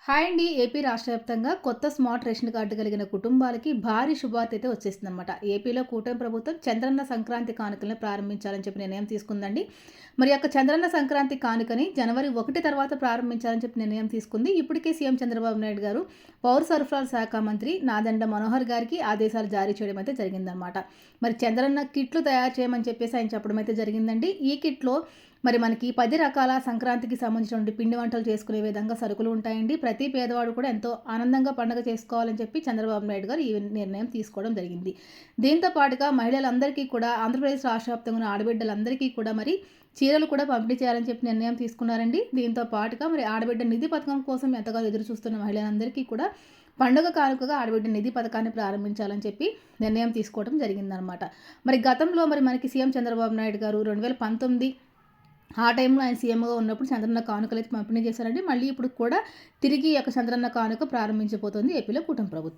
Hi అండి. AP రాష్ట్ర వ్యాప్తంగా కొత్త స్మార్ట్ రేషన్ కార్డు కలిగిన కుటుంబాలకి భారీ శుభార్త అయితే వచ్చేసిందనమాట. ఏపీలో కూటమి ప్రభుత్వం చంద్రన్న సంక్రాంతి కానుకలను ప్రారంభించాలని చెప్పి నిర్ణయం తీసుకుందండి. మరి యొక్క చంద్రన్న సంక్రాంతి కానుకని జనవరి 1 తర్వాత ప్రారంభించాలని చెప్పి నిర్ణయం తీసుకుంది. ఇప్పటికే సీఎం చంద్రబాబు నాయుడు గారు పౌర సరఫరాల శాఖ మంత్రి నాదెండ్ల మనోహర్ గారికి ఆదేశాలు జారీ చేయడం అయితే జరిగిందనమాట. మరి చంద్రన్న కిట్లు తయారు చేయమని చెప్పేసి ఆయన చెప్పడం అయితే జరిగిందండి. ఈ కిట్లో మరి మనకి 10 రకాల సంక్రాంతికి సంబంధించినటువంటి పిండి వంటలు చేసుకునే విధంగా సరుకులు ఉంటాయండి. ప్రతి పేదవాడు కూడా ఎంతో ఆనందంగా పండుగ చేసుకోవాలని చెప్పి చంద్రబాబు నాయుడు గారు ఈ నిర్ణయం తీసుకోవడం జరిగింది. దీంతో పాటుగా మహిళలందరికీ కూడా ఆంధ్రప్రదేశ్ రాష్ట్ర వ్యాప్తంగా ఉన్న ఆడబిడ్డలందరికీ కూడా మరి చీరలు కూడా పంపిణీ చేయాలని చెప్పి నిర్ణయం తీసుకున్నారండి. దీంతో పాటుగా మరి ఆడబిడ్డ నిధి పథకం కోసం ఎంతగానో ఎదురు చూస్తున్న మహిళలందరికీ కూడా పండుగ కానుకగా ఆడబిడ్డ నిధి పథకాన్ని ప్రారంభించాలని చెప్పి నిర్ణయం తీసుకోవడం జరిగిందనమాట. మరి గతంలో మరి మనకి సీఎం చంద్రబాబు నాయుడు గారు 2019 ఆ టైంలో ఆయన సీఎంగా ఉన్నప్పుడు చంద్రన్న కానుకలు అయితే పంపిణీ చేశారండి. మళ్ళీ ఇప్పుడు కూడా తిరిగి ఈ యొక్క చంద్రన్న కానుక ప్రారంభించబోతోంది ఏపీలో కూటమి ప్రభుత్వం.